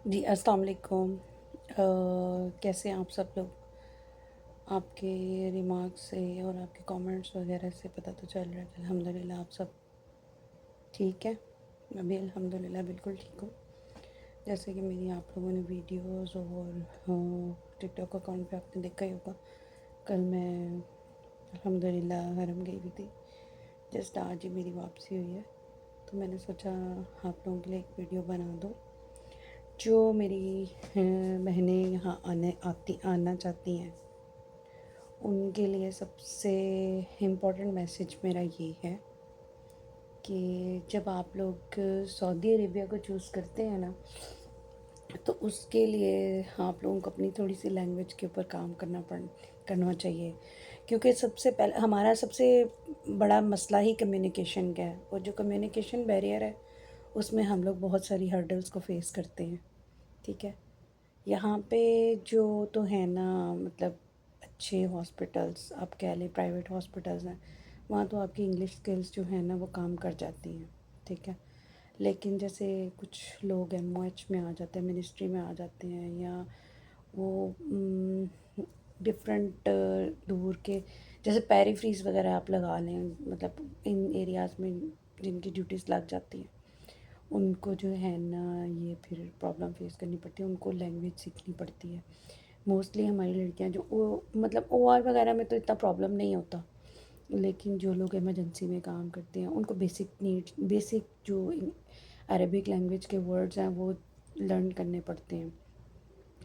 جی السلام علیکم۔ کیسے ہیں آپ سب لوگ؟ آپ کے ریمارکس سے اور آپ کے کامنٹس وغیرہ سے پتہ تو چل رہا ہے کہ الحمدللہ آپ سب ٹھیک ہے۔ میں بھی الحمدللہ بالکل ٹھیک ہوں۔ جیسے کہ میری آپ لوگوں نے ویڈیوز اور ٹک ٹاک اکاؤنٹ پہ آپ نے دیکھا ہی ہوگا، کل میں الحمدللہ حرم گئی ہوئی تھی۔ جسٹ آج ہی میری واپسی ہوئی ہے، تو میں نے سوچا آپ لوگوں کے لیے ایک ویڈیو بنا دوں۔ جو میری بہنیں یہاں آنا چاہتی ہیں، ان کے لیے سب سے امپورٹنٹ میسیج میرا یہ ہے کہ جب آپ لوگ سعودی عربیہ کو چوز کرتے ہیں نا، تو اس کے لیے آپ لوگوں کو اپنی تھوڑی سی لینگویج کے اوپر کام کرنا چاہیے، کیونکہ سب سے پہلے ہمارا سب سے بڑا مسئلہ ہی کمیونیکیشن کا ہے، اور جو کمیونیکیشن بیریئر ہے اس میں ہم لوگ بہت ساری ہرڈلس کو فیس کرتے ہیں۔ ٹھیک ہے، یہاں پہ جو تو ہے نا، مطلب اچھے ہاسپٹلس آپ کہہ لیں، پرائیویٹ ہاسپٹلس ہیں، وہاں تو آپ کی انگلش سکلز جو ہیں نا وہ کام کر جاتی ہیں۔ ٹھیک ہے، لیکن جیسے کچھ لوگ ایم او ایچ میں آ جاتے ہیں، منسٹری میں آ جاتے ہیں، یا وہ ڈفرینٹ دور کے، جیسے پیریفریز وغیرہ آپ لگا لیں، مطلب ان ایریاز میں جن کی ڈیوٹیز لگ جاتی ہیں، ان کو جو ہے نا یہ پھر پرابلم فیس کرنی پڑتی ہے، ان کو لینگویج سیکھنی پڑتی ہے۔ موسٹلی ہماری لڑکیاں جو مطلب او آر وغیرہ میں تو اتنا پرابلم نہیں ہوتا، لیکن جو لوگ ایمرجنسی میں کام کرتے ہیں ان کو بیسک جو عربک لینگویج کے ورڈز ہیں وہ لرن کرنے پڑتے ہیں۔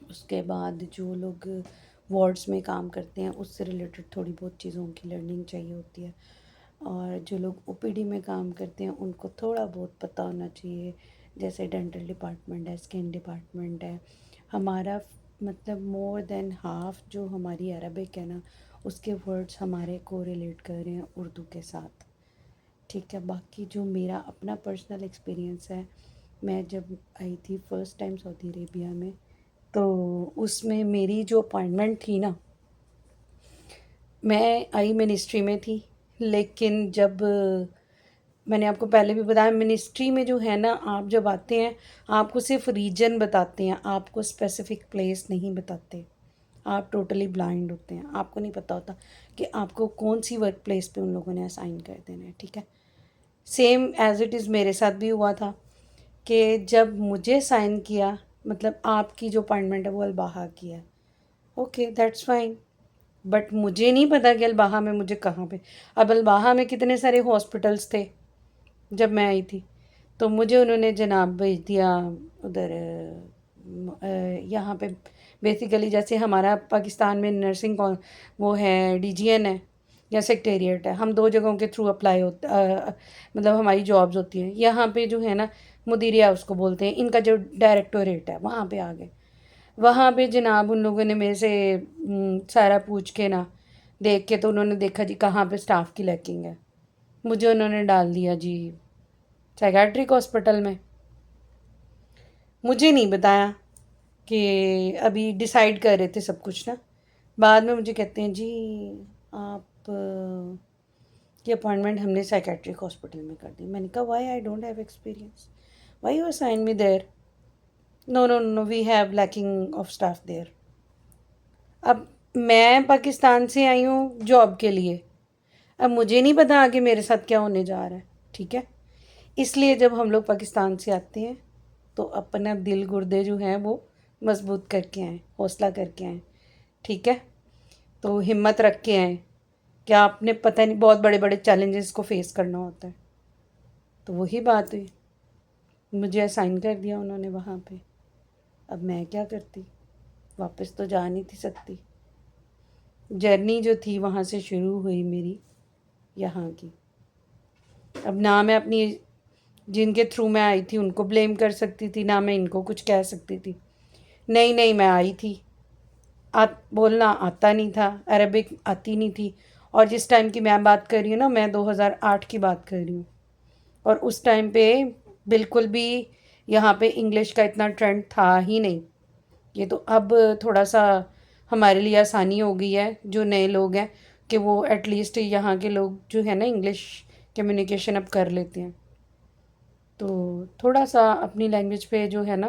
اس کے بعد جو لوگ وارڈس میں کام کرتے ہیں اس سے ریلیٹڈ تھوڑی بہت چیزوں کی لرننگ چاہیے ہوتی ہے، اور جو لوگ او پی ڈی میں کام کرتے ہیں ان کو تھوڑا بہت پتہ ہونا چاہیے، جیسے ڈینٹل ڈپارٹمنٹ ہے، اسکن ڈپارٹمنٹ ہے۔ ہمارا مطلب مور دین ہاف جو ہماری عربک ہے نا، اس کے ورڈز ہمارے کو ریلیٹ کر رہے ہیں اردو کے ساتھ۔ ٹھیک ہے، باقی جو میرا اپنا پرسنل ایکسپیرینس ہے، میں جب آئی تھی فرسٹ ٹائم سعودی عربیہ میں، تو اس میں میری جو اپائنٹمنٹ تھی نا، میں آئی منسٹری میں تھی، لیکن جب میں نے آپ کو پہلے بھی بتایا، منسٹری میں جو ہے نا، آپ جب آتے ہیں آپ کو صرف ریجن بتاتے ہیں، آپ کو اسپیسیفک پلیس نہیں بتاتے، آپ ٹوٹلی بلائنڈ ہوتے ہیں، آپ کو نہیں پتہ ہوتا کہ آپ کو کون سی ورک پلیس پہ ان لوگوں نے اسائن کر دینا ہے۔ ٹھیک ہے، سیم ایز اٹ از میرے ساتھ بھی ہوا تھا کہ جب مجھے سائن کیا، مطلب آپ کی جو اپائنٹمنٹ ہے وہ الباحہ کی ہے، اوکے دیٹس فائن، بٹ مجھے نہیں پتا کہ الباحہ میں مجھے کہاں پہ، اب الباحہ میں کتنے سارے ہاسپٹلس تھے جب میں آئی تھی، تو مجھے انہوں نے جناب بھیج دیا ادھر یہاں پہ، بیسیکلی جیسے ہمارا پاکستان میں نرسنگ وہ ہے ڈی جی این ہے یا سیکٹریٹ ہے، ہم دو جگہوں کے تھرو اپلائی ہوتا، مطلب ہماری جابز ہوتی ہیں۔ یہاں پہ جو ہے نا مدیریہ اس کو بولتے ہیں، ان کا جو ڈائریکٹوریٹ ہے وہاں پہ آ گئے۔ وہاں پہ جناب ان لوگوں نے میرے سے سارا پوچھ کے نا، دیکھ کے تو انہوں نے دیکھا جی کہاں پہ اسٹاف کی لیکنگ ہے، مجھے انہوں نے ڈال دیا جی سائیکیٹرک ہاسپٹل میں۔ مجھے نہیں بتایا کہ ابھی ڈیسائیڈ کر رہے تھے سب کچھ نا، بعد میں مجھے کہتے ہیں جی آپ کی اپوائنٹمنٹ ہم نے سائیکیٹرک ہاسپٹل میں کر دی۔ میں نے کہا why I don't have experience, why you assign me there, no no no we have lacking of staff there. اب میں پاکستان سے آئی ہوں جاب کے لیے، اب مجھے نہیں پتا آگے میرے ساتھ کیا ہونے جا رہا ہے۔ ٹھیک ہے، اس لیے جب ہم لوگ پاکستان سے آتے ہیں تو اپنا دل گردے جو ہیں وہ مضبوط کر کے آئیں، حوصلہ کر کے آئیں۔ ٹھیک ہے، تو ہمت رکھ کے آئیں کہ آپ نے پتہ نہیں بہت بڑے بڑے چیلنجز کو فیس کرنا ہوتا ہے۔ تو وہی بات ہوئی، مجھے اسائن کر دیا انہوں نے وہاں پہ، اب میں کیا کرتی، واپس تو جا نہیں تھی سکتی۔ جرنی جو تھی وہاں سے شروع ہوئی میری یہاں کی۔ اب نہ میں اپنی جن کے تھرو میں آئی تھی ان کو بلیم کر سکتی تھی، نہ میں ان کو کچھ کہہ سکتی تھی۔ نہیں نہیں، میں آئی تھی، بولنا آتا نہیں تھا، عربک آتی نہیں تھی، اور جس ٹائم کی میں بات کر رہی ہوں نا، میں 2008 کی بات کر رہی ہوں، اور اس ٹائم پہ بالکل بھی یہاں پہ انگلش کا اتنا ٹرینڈ تھا ہی نہیں۔ یہ تو اب تھوڑا سا ہمارے لیے آسانی ہو گئی ہے، جو نئے لوگ ہیں، کہ وہ ایٹ لیسٹ یہاں کے لوگ جو ہے نا انگلش کمیونیکیشن اب کر لیتے ہیں۔ تو تھوڑا سا اپنی لینگویج پہ جو ہے نا